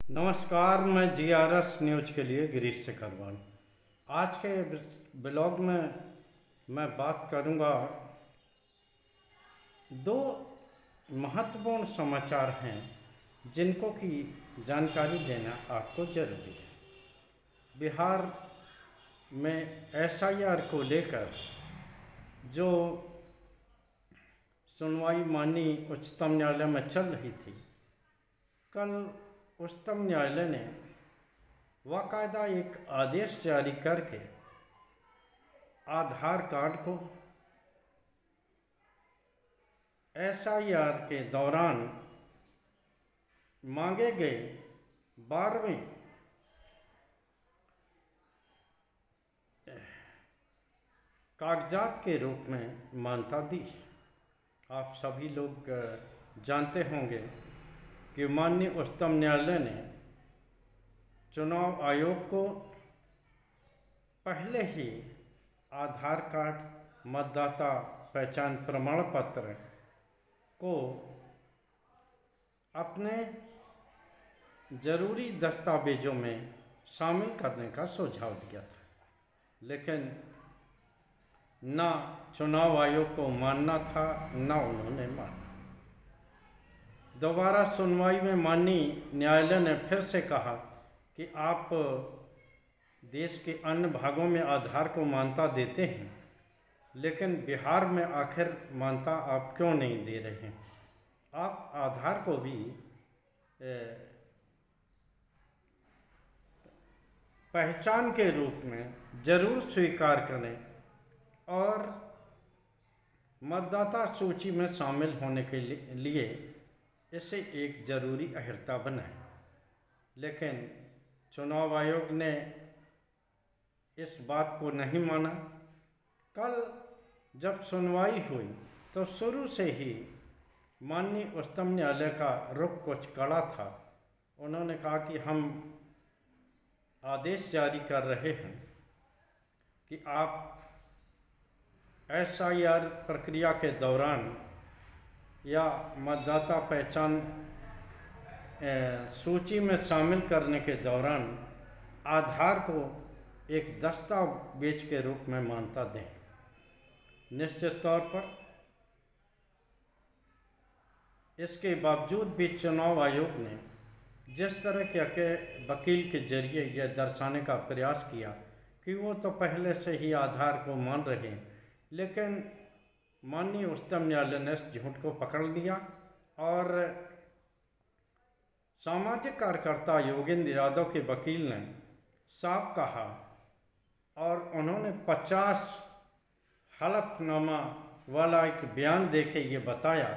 नमस्कार, मैं GRS news के लिए गिरीश चक्रवाल। आज के ब्लॉग में मैं बात करूंगा। दो महत्वपूर्ण समाचार हैं जिनको की जानकारी देना आपको जरूरी है। बिहार में एसआईआर को लेकर जो सुनवाई माननीय उच्चतम न्यायालय में चल रही थी, कल उच्चतम न्यायालय ने बाकायदा एक आदेश जारी करके आधार कार्ड को एसआईआर के दौरान मांगे गए 12वें कागजात के रूप में मान्यता दी। आप सभी लोग जानते होंगे कि माननीय उच्चतम न्यायालय ने चुनाव आयोग को पहले ही आधार कार्ड, मतदाता पहचान प्रमाण पत्र को अपने ज़रूरी दस्तावेजों में शामिल करने का सुझाव दिया था, लेकिन ना चुनाव आयोग को मानना था, ना उन्होंने माना। दोबारा सुनवाई में माननीय न्यायालय ने फिर से कहा कि आप देश के अन्य भागों में आधार को मान्यता देते हैं, लेकिन बिहार में आखिर मान्यता आप क्यों नहीं दे रहे हैं? आप आधार को भी पहचान के रूप में ज़रूर स्वीकार करें और मतदाता सूची में शामिल होने के लिए इसे एक ज़रूरी अहर्ता बनाए। लेकिन चुनाव आयोग ने इस बात को नहीं माना। कल जब सुनवाई हुई तो शुरू से ही माननीय उच्चतम न्यायालय का रुख कुछ कड़ा था। उन्होंने कहा कि हम आदेश जारी कर रहे हैं कि आप एसआईआर प्रक्रिया के दौरान या मतदाता पहचान सूची में शामिल करने के दौरान आधार को एक दस्तावेज के रूप में मान्यता दें। निश्चित तौर पर इसके बावजूद भी चुनाव आयोग ने जिस तरह के वकील के जरिए यह दर्शाने का प्रयास किया कि वो तो पहले से ही आधार को मान रहे हैं, लेकिन माननीय उच्चतम न्यायालय ने इस झूठ को पकड़ लिया और सामाजिक कार्यकर्ता योगेंद्र यादव के वकील ने साफ कहा और उन्होंने 50 हलफनामा वाला एक बयान देके ये बताया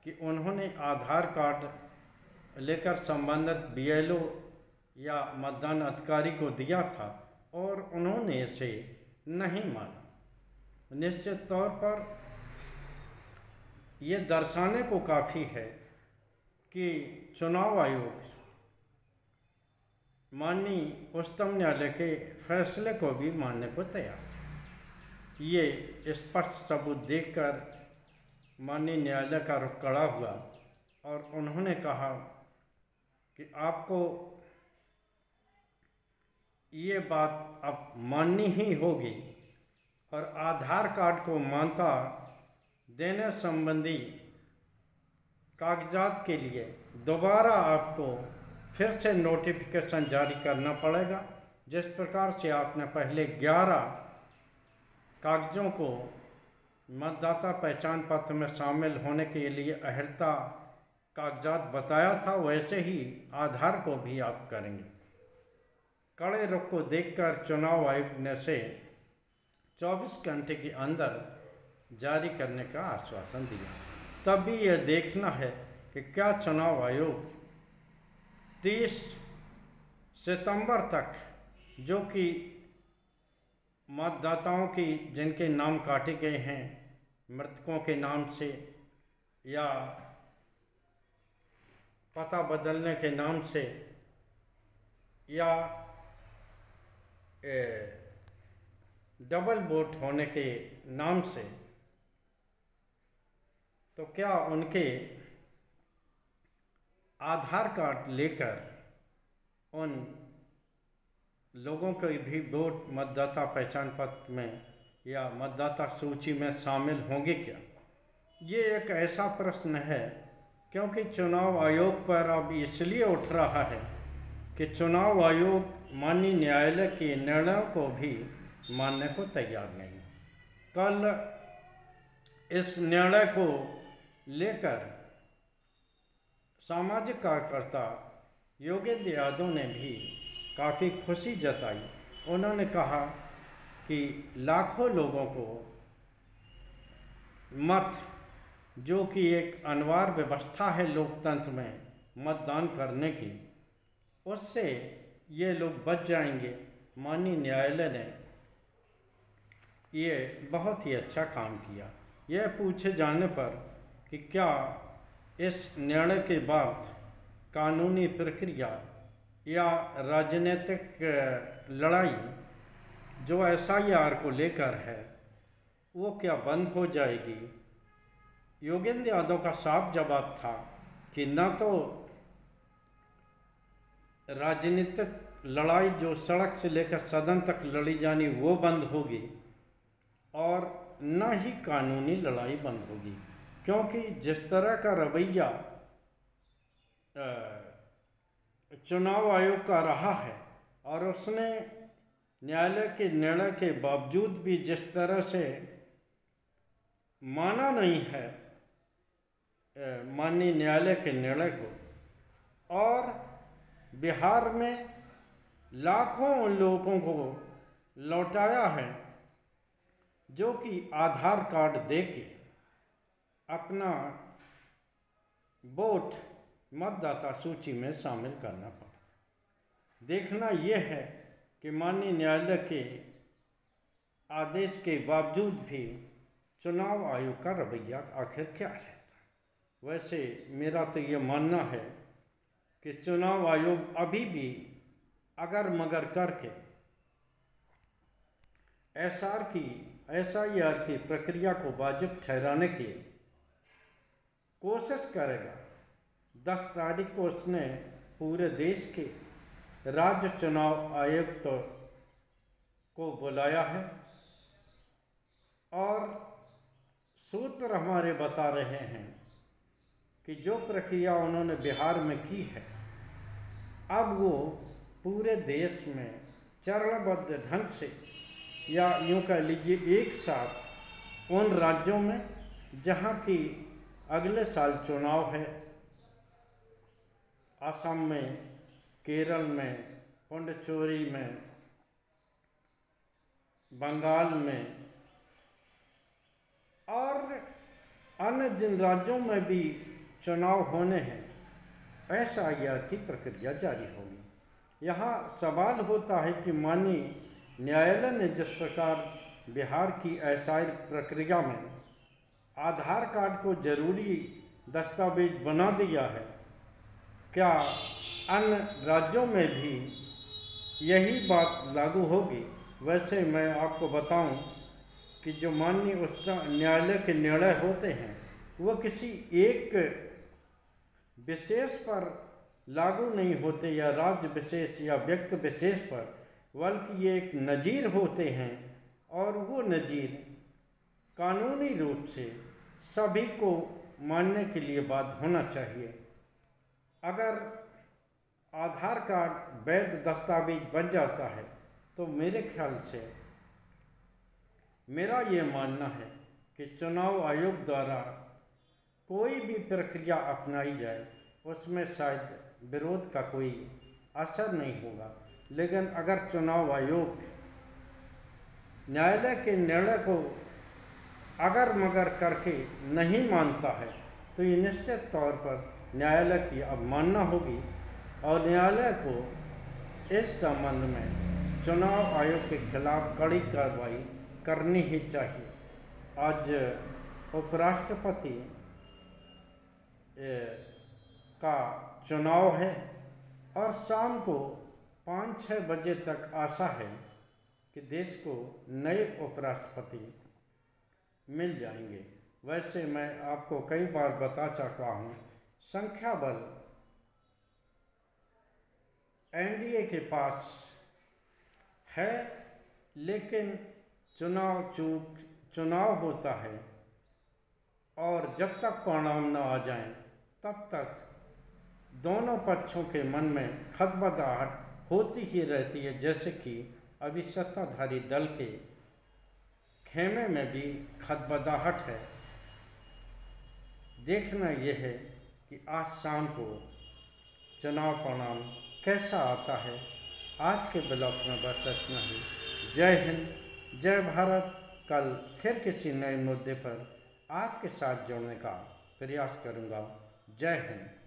कि उन्होंने आधार कार्ड लेकर संबंधित बीएलओ या मतदान अधिकारी को दिया था और उन्होंने इसे नहीं माना। निश्चित तौर पर ये दर्शाने को काफ़ी है कि चुनाव आयोग माननीय उच्चतम न्यायालय के फैसले को भी मानने को तैयार। ये स्पष्ट सबूत देखकर माननीय न्यायालय का रुख कड़ा हुआ और उन्होंने कहा कि आपको ये बात अब माननी ही होगी और आधार कार्ड को मान्यता देने संबंधी कागजात के लिए दोबारा आपको फिर से नोटिफिकेशन जारी करना पड़ेगा। जिस प्रकार से आपने पहले 11 कागजों को मतदाता पहचान पत्र में शामिल होने के लिए अहर्ता कागजात बताया था, वैसे ही आधार को भी आप करेंगे। कड़े रुख को देखकर चुनाव आयोग ने से 24 घंटे के अंदर जारी करने का आश्वासन दिया। तब भी यह देखना है कि क्या चुनाव आयोग 30 सितंबर तक, जो कि मतदाताओं की जिनके नाम काटे गए हैं मृतकों के नाम से या पता बदलने के नाम से या डबल वोट होने के नाम से, तो क्या उनके आधार कार्ड लेकर उन लोगों के भी वोट मतदाता पहचान पत्र में या मतदाता सूची में शामिल होंगे क्या? ये एक ऐसा प्रश्न है क्योंकि चुनाव आयोग पर अब इसलिए उठ रहा है कि चुनाव आयोग माननीय न्यायालय के निर्णयों को भी मानने को तैयार नहीं। कल इस निर्णय को लेकर सामाजिक कार्यकर्ता योगेंद्र यादव ने भी काफ़ी खुशी जताई। उन्होंने कहा कि लाखों लोगों को मत, जो कि एक अनिवार्य व्यवस्था है लोकतंत्र में मतदान करने की, उससे ये लोग बच जाएंगे। माननीय न्यायालय ने ये बहुत ही अच्छा काम किया। यह पूछे जाने पर कि क्या इस निर्णय के बाद कानूनी प्रक्रिया या राजनीतिक लड़ाई जो SIR को लेकर है वो क्या बंद हो जाएगी? योगेंद्र यादव का साफ जवाब था कि न तो राजनीतिक लड़ाई जो सड़क से लेकर सदन तक लड़ी जानी वो बंद होगी और न ही कानूनी लड़ाई बंद होगी, क्योंकि जिस तरह का रवैया चुनाव आयोग का रहा है और उसने न्यायालय के निर्णय के बावजूद भी जिस तरह से माना नहीं है माननीय न्यायालय के निर्णय को, और बिहार में लाखों लोगों को लौटाया है जो कि आधार कार्ड देके अपना वोट मतदाता सूची में शामिल करना पड़ता। देखना यह है कि माननीय न्यायालय के आदेश के बावजूद भी चुनाव आयोग का रवैया आखिर क्या रहता है। वैसे मेरा तो ये मानना है कि चुनाव आयोग अभी भी अगर मगर करके SIR की प्रक्रिया को वाजिब ठहराने की कोशिश करेगा। 10 तारीख को उसने पूरे देश के राज्य चुनाव आयुक्त को बुलाया है और सूत्र हमारे बता रहे हैं कि जो प्रक्रिया उन्होंने बिहार में की है, अब वो पूरे देश में चरणबद्ध ढंग से या यूँ कह लीजिए एक साथ उन राज्यों में जहाँ की अगले साल चुनाव है, असम में, केरल में, पुडुचेरी में, बंगाल में और अन्य जिन राज्यों में भी चुनाव होने हैं, SIR की प्रक्रिया जारी होगी। यहाँ सवाल होता है कि माननीय न्यायालय ने जिस प्रकार बिहार की SIR प्रक्रिया में आधार कार्ड को जरूरी दस्तावेज बना दिया है, क्या अन्य राज्यों में भी यही बात लागू होगी? वैसे मैं आपको बताऊं कि जो माननीय उच्च न्यायालय के निर्णय होते हैं वो किसी एक विशेष पर लागू नहीं होते या राज्य विशेष या व्यक्ति विशेष पर, बल्कि ये एक नज़ीर होते हैं और वो नज़ीर कानूनी रूप से सभी को मानने के लिए बाध्य होना चाहिए। अगर आधार कार्ड वैध दस्तावेज बन जाता है तो मेरे ख्याल से मेरा ये मानना है कि चुनाव आयोग द्वारा कोई भी प्रक्रिया अपनाई जाए उसमें शायद विरोध का कोई असर नहीं होगा। लेकिन अगर चुनाव आयोग न्यायालय के निर्णय को अगर मगर करके नहीं मानता है तो ये निश्चित तौर पर न्यायालय की अवमानना होगी और न्यायालय को इस संबंध में चुनाव आयोग के खिलाफ कड़ी कार्रवाई करनी ही चाहिए। आज उपराष्ट्रपति का चुनाव है और शाम को 5-6 बजे तक आशा है कि देश को नए उपराष्ट्रपति मिल जाएंगे। वैसे मैं आपको कई बार बता चुका हूँ, संख्या बल एनडीए के पास है, लेकिन चुनाव होता है और जब तक परिणाम न आ जाए तब तक दोनों पक्षों के मन में खदबदाहट होती ही रहती है। जैसे कि अभी सत्ताधारी दल के खेमे में भी खदबदाहट है। देखना यह है कि आज शाम को चुनाव परिणाम कैसा आता है। आज के ब्लॉग में बस इतना ही। जय हिंद, जय भारत। कल फिर किसी नए मुद्दे पर आपके साथ जुड़ने का प्रयास करूँगा। जय हिंद।